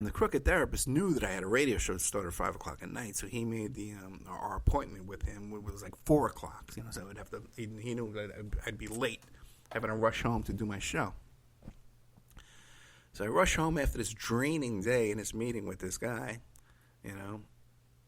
And the crooked therapist knew that I had a radio show that started at 5 o'clock at night, so he made our appointment with him. It was like 4 o'clock, so I would have to. He knew that I'd be late, having to rush home to do my show. So I rush home after this draining day in this meeting with this guy,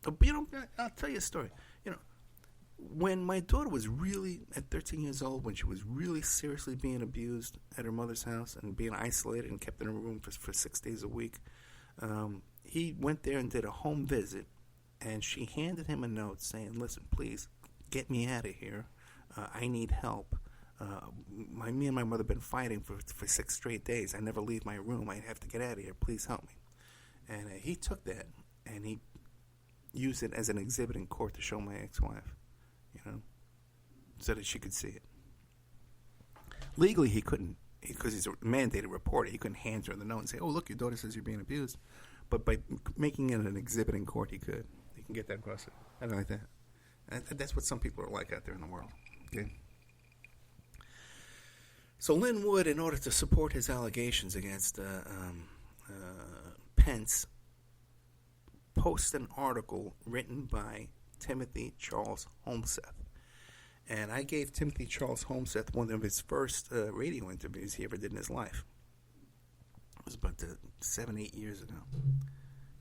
But, I'll tell you a story. When my daughter was really, at 13 years old, when she was really seriously being abused at her mother's house and being isolated and kept in a room for 6 days a week, he went there and did a home visit, and she handed him a note saying, listen, please, get me out of here. I need help. Me and my mother have been fighting for 6 straight days. I never leave my room. I have to get out of here. Please help me. And he took that, and he used it as an exhibit in court to show my ex-wife, so that she could see it. Legally, he couldn't, because he's a mandated reporter. He couldn't hand her the note and say, oh, look, your daughter says you're being abused. But by making it an exhibit in court, he could. He can get that across it. I don't like that. And that's what some people are like out there in the world. Okay. So Lin Wood, in order to support his allegations against Pence, posted an article written by Timothy Charles Homseth. And I gave Timothy Charles Homseth one of his first radio interviews he ever did in his life. It was about 7-8 years ago.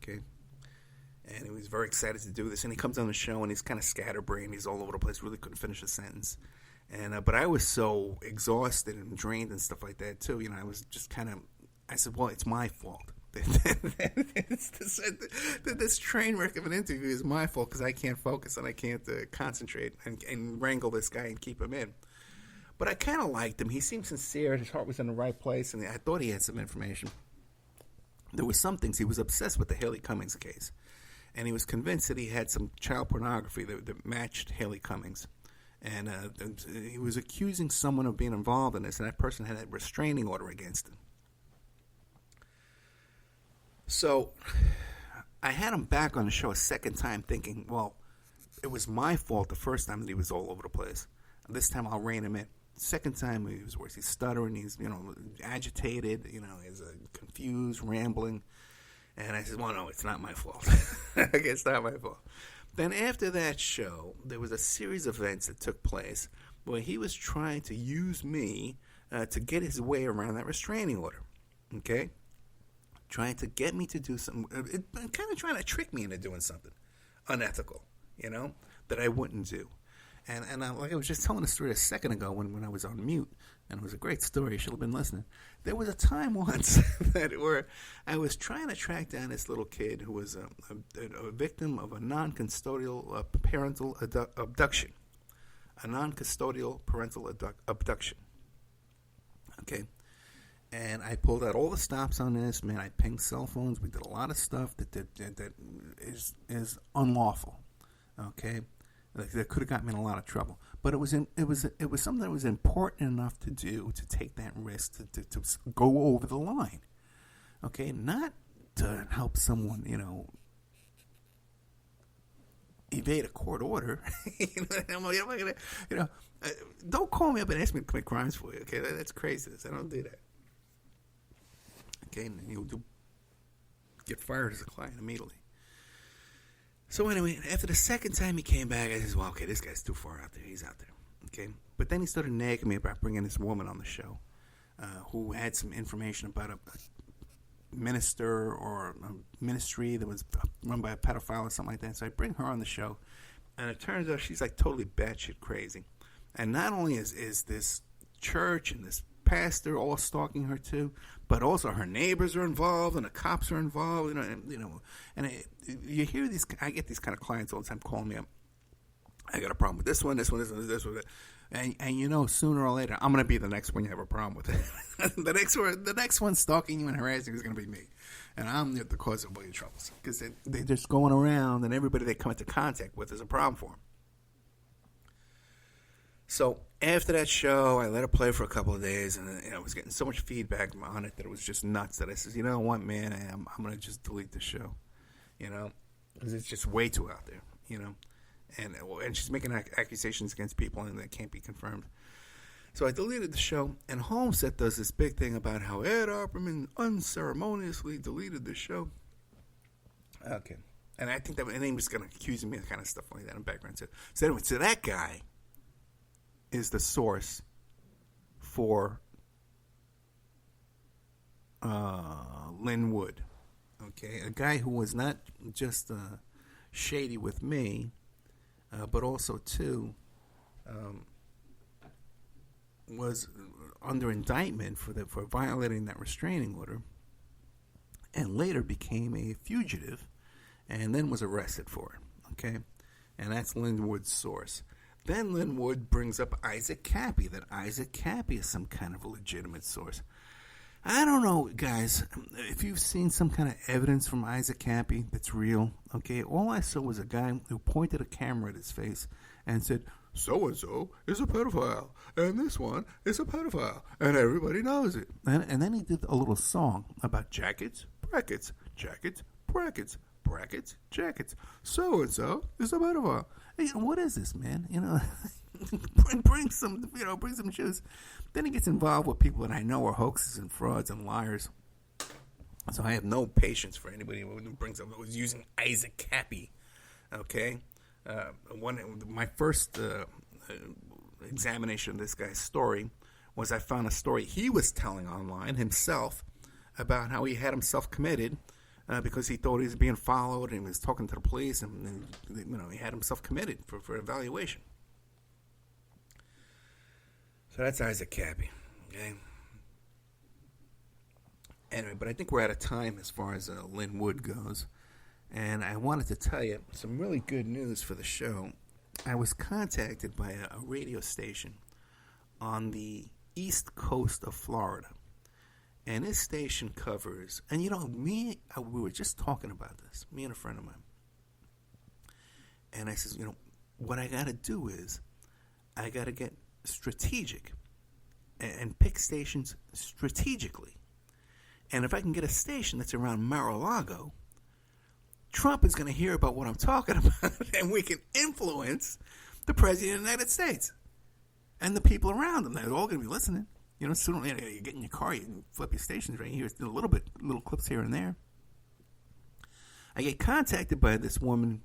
Okay. And he was very excited to do this. And he comes on the show, and he's kind of scatterbrained. He's all over the place. Really couldn't finish a sentence. And but I was so exhausted and drained and stuff like that too. I was just I said, well, it's my fault. This train wreck of an interview is my fault because I can't focus and I can't concentrate and wrangle this guy and keep him in. But I kind of liked him. He seemed sincere. His heart was in the right place, and I thought he had some information. There were some things. He was obsessed with the Haley Cummings case, and he was convinced that he had some child pornography that matched Haley Cummings. And he was accusing someone of being involved in this, and that person had a restraining order against him. So I had him back on the show a second time thinking, well, it was my fault the first time that he was all over the place. This time I'll rein him in. Second time he was worse. He's stuttering. He's, agitated. He's confused, rambling. And I said, well, no, it's not my fault. It's not my fault. Then after that show, there was a series of events that took place where he was trying to use me to get his way around that restraining order. Okay? Trying to get me to do something, kind of trying to trick me into doing something unethical, that I wouldn't do. And like I was just telling the story a second ago when I was on mute, and it was a great story. You should have been listening. There was a time once where I was trying to track down this little kid who was a victim of a non-custodial parental abduction. A non-custodial parental abduction. Okay? And I pulled out all the stops on this. Man, I pinged cell phones. We did a lot of stuff that is unlawful. Okay? That could have gotten me in a lot of trouble, but it was something that was important enough to do, to take that risk, to go over the line, okay, not to help someone, evade a court order. Don't call me up and ask me to commit crimes for you, okay? That's crazy. I don't do that. Okay, and you'll get fired as a client immediately. So anyway, after the second time he came back, I said, well, okay, this guy's too far out there. He's out there, okay? But then he started nagging me about bringing this woman on the show who had some information about a minister or a ministry that was run by a pedophile or something like that. So I bring her on the show, and it turns out she's like totally batshit crazy. And not only is this church and this pastor all stalking her too, but also her neighbors are involved and the cops are involved. You hear these. I get these kind of clients all the time calling me up. I got a problem with this one, this one, this one. And sooner or later, I'm going to be the next one you have a problem with. the next one stalking you and harassing you is going to be me, and I'm the cause of all your troubles because they're just going around, and everybody they come into contact with is a problem for them. So after that show, I let it play for a couple of days, and I was getting so much feedback on it that it was just nuts. That I said, you know what, man, I'm going to just delete the show, because it's just way too out there, and she's making accusations against people and that can't be confirmed. So I deleted the show, and Homseth does this big thing about how Ed Opperman unceremoniously deleted the show. Okay. And I think that, and he was going to accuse me of kind of stuff like that in the background too. So anyway, so that guy is the source for Lin Wood. Okay, a guy who was not just shady with me, but also too was under indictment for violating that restraining order, and later became a fugitive, and then was arrested for it. Okay, and that's Lin Wood's source. Then Lin Wood brings up Isaac Kappy, that Isaac Kappy is some kind of a legitimate source. I don't know, guys, if you've seen some kind of evidence from Isaac Kappy that's real. Okay, all I saw was a guy who pointed a camera at his face and said, so-and-so is a pedophile, and this one is a pedophile, and everybody knows it. And then he did a little song about jackets, brackets, jackets, brackets, brackets, jackets. So-and-so is a pedophile. Hey, what is this, man? Bring some shoes. Then he gets involved with people that I know are hoaxes and frauds and liars. So I have no patience for anybody who brings up who's using Isaac Kappy. Okay, my first examination of this guy's story was I found a story he was telling online himself about how he had himself committed because he thought he was being followed and he was talking to the police, and he had himself committed for evaluation. So that's Isaac Kappy, okay? Anyway, but I think we're out of time as far as Lin Wood goes. And I wanted to tell you some really good news for the show. I was contacted by a radio station on the east coast of Florida. And this station covers, and we were just talking about this, me and a friend of mine. And I says, what I got to do is I got to get strategic and pick stations strategically. And if I can get a station that's around Mar-a-Lago, Trump is going to hear about what I'm talking about, and we can influence the President of the United States and the people around him. They're all going to be listening. Sooner or later, you get in your car, you can flip your stations right here. It's little clips here and there. I get contacted by this woman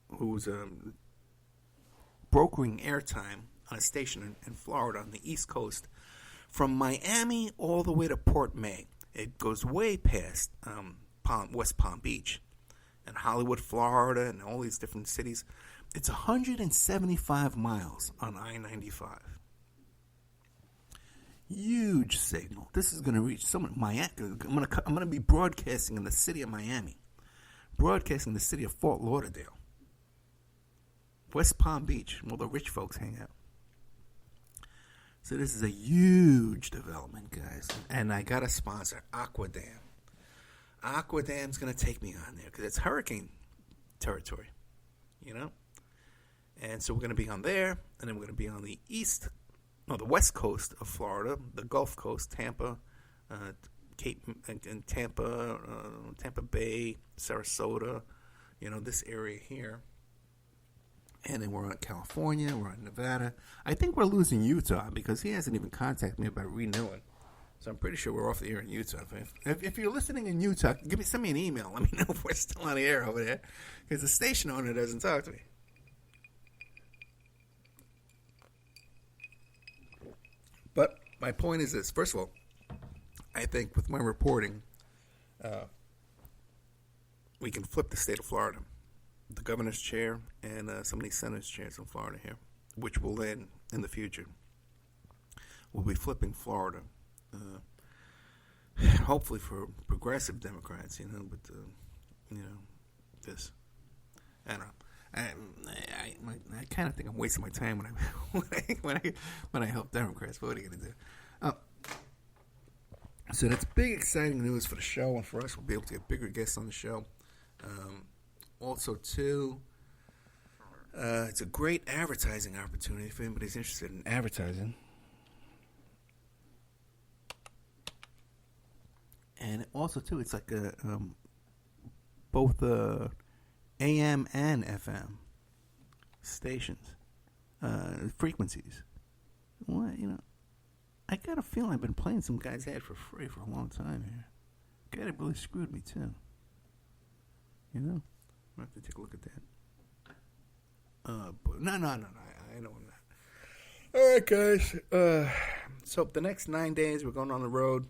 who's brokering airtime on a station in Florida on the East Coast, from Miami all the way to Port May. It goes way past West Palm Beach and Hollywood, Florida, and all these different cities. It's 175 miles on I-95. Huge signal. This is going to reach someone. Miami. I'm going to be broadcasting in the city of Miami, broadcasting in the city of Fort Lauderdale, West Palm Beach, where the rich folks hang out. So this is a huge development, guys. And I got a sponsor, Aquadam. Aquadam's going to take me on there because it's hurricane territory, And so we're going to be on there, and then we're going to be on the the west coast of Florida, the Gulf Coast, Tampa, Cape and Tampa, Tampa Bay, Sarasota, this area here. And then we're on California, we're on Nevada. I think we're losing Utah because he hasn't even contacted me about renewing. So I'm pretty sure we're off the air in Utah. If you're listening in Utah, send me an email. Let me know if we're still on the air over there, because the station owner doesn't talk to me. But my point is this. First of all, I think with my reporting, we can flip the state of Florida. The governor's chair and some of these senators' chairs in Florida here, which will then, in the future, we'll be flipping Florida. Hopefully for progressive Democrats, but this, I don't know. I kind of think I'm wasting my time when I help Democrats. But what are you gonna do? So that's big, exciting news for the show, and for us, we'll be able to get bigger guests on the show. Also, too, it's a great advertising opportunity if anybody's interested in advertising. And also, too, it's like both AM and FM stations, frequencies. Well, I got a feeling I've been playing some guy's ad for free for a long time here. Guy that really screwed me, too. You know, I have to take a look at that. But no. I know I'm not. All right, guys. So the next 9 days, we're going on the road.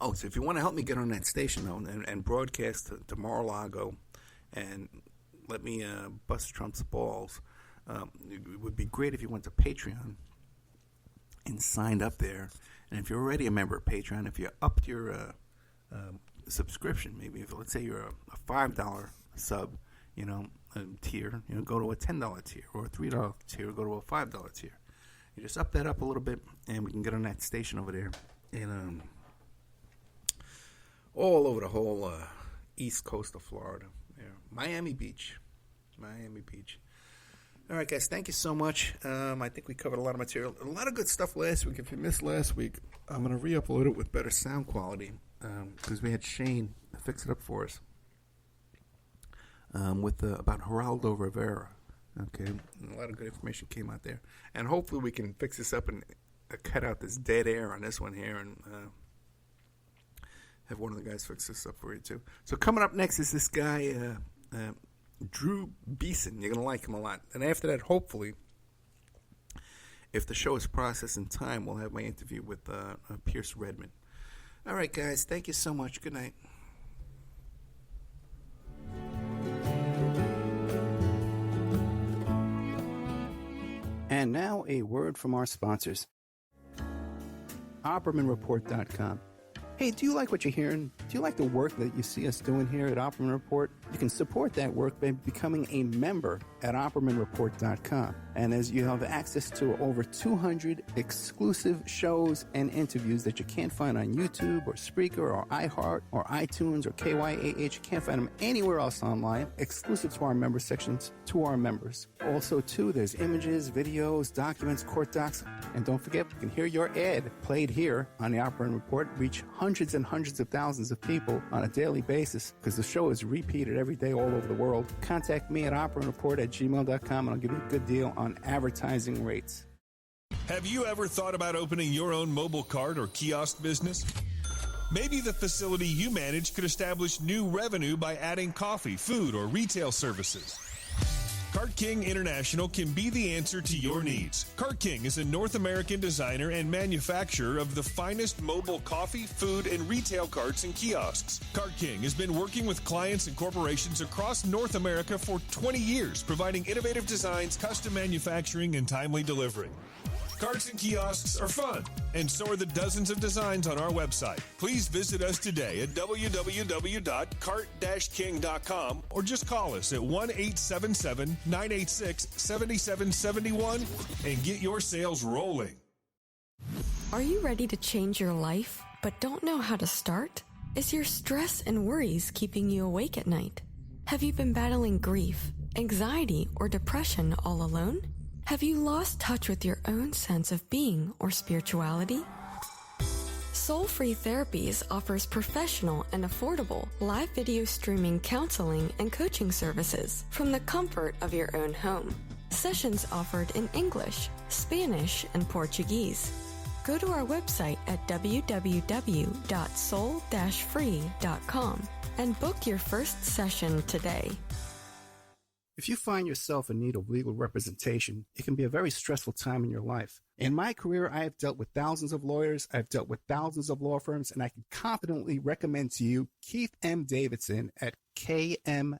Oh, so if you want to help me get on that station, though, and broadcast to Mar-a-Lago and let me bust Trump's balls, it would be great if you went to Patreon and signed up there. And if you're already a member of Patreon, if you upped your subscription, maybe if, let's say, you're a $5 sub, tier, go to a $10 tier, or a $3 tier, go to a $5 tier. You just up that up a little bit, and we can get on that station over there, and all over the whole east coast of Florida. Yeah. Miami Beach. All right, guys, thank you so much. I think we covered a lot of material. A lot of good stuff last week. If you missed last week, I'm going to re-upload it with better sound quality because we had Shane fix it up for us with about Geraldo Rivera. Okay, and a lot of good information came out there. And hopefully we can fix this up and cut out this dead air on this one here and have one of the guys fix this up for you, too. So coming up next is this guy, Drew Beeson. You're going to like him a lot. And after that, hopefully, if the show is processed in time, we'll have my interview with Pierce Redmond. All right, guys. Thank you so much. Good night. And now a word from our sponsors. OppermanReport.com. Hey, do you like what you're hearing? Do you like the work that you see us doing here at Opperman Report? You can support that work by becoming a member at OppermanReport.com. And as you have access to over 200 exclusive shows and interviews that you can't find on YouTube or Spreaker or iHeart or iTunes or KYAH. You can't find them anywhere else online, exclusive to our member sections, to our members. Also, too, there's images, videos, documents, court docs. And don't forget, you can hear your ad played here on the Opperman Report, reach hundreds and hundreds of thousands of people on a daily basis because the show is repeated every day all over the world. Contact me at oppermanreport@gmail.com and I'll give you a good deal on advertising rates. Have you ever thought about opening your own mobile cart or kiosk business? Maybe the facility you manage could establish new revenue by adding coffee, food, or retail services. Cart King International can be the answer to your needs. Cart King is a North American designer and manufacturer of the finest mobile coffee, food, and retail carts and kiosks. Cart King has been working with clients and corporations across North America for 20 years, providing innovative designs, custom manufacturing, and timely delivery. Carts and kiosks are fun, and so are the dozens of designs on our website. Please visit us today at www.cart-king.com or just call us at 1-877-986-7771 and get your sales rolling. Are you ready to change your life but don't know how to start? Is your stress and worries keeping you awake at night? Have you been battling grief, anxiety, or depression all alone? Have you lost touch with your own sense of being or spirituality? Soul Free Therapies offers professional and affordable live video streaming counseling and coaching services from the comfort of your own home. Sessions offered in English, Spanish, and Portuguese. Go to our website at www.soul-free.com and book your first session today. If you find yourself in need of legal representation, it can be a very stressful time in your life. In my career, I have dealt with thousands of lawyers, I've dealt with thousands of law firms, and I can confidently recommend to you Keith M. Davidson at kmdlaw.com.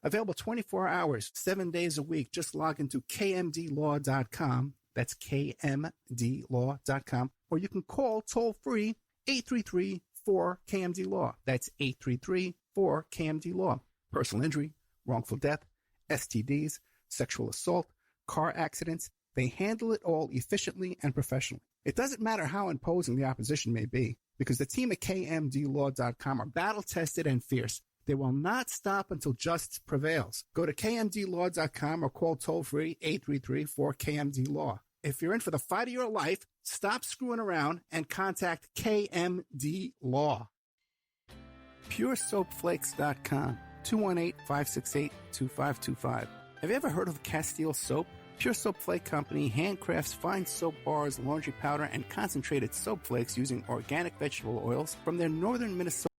Available 24 hours, 7 days a week. Just log into kmdlaw.com. That's kmdlaw.com. Or you can call toll-free 833-4KMD-LAW. That's 833-4KMD-LAW. Personal injury, wrongful death, STDs, sexual assault, car accidents, they handle it all efficiently and professionally. It doesn't matter how imposing the opposition may be, because the team at kmdlaw.com are battle-tested and fierce. They will not stop until justice prevails. Go to kmdlaw.com or call toll-free 833-4KMD-LAW. If you're in for the fight of your life, stop screwing around and contact KMD Law. PureSoapFlakes.com. 218-568-2525. Have you ever heard of Castile Soap? Pure Soap Flake Company handcrafts fine soap bars, laundry powder, and concentrated soap flakes using organic vegetable oils from their northern Minnesota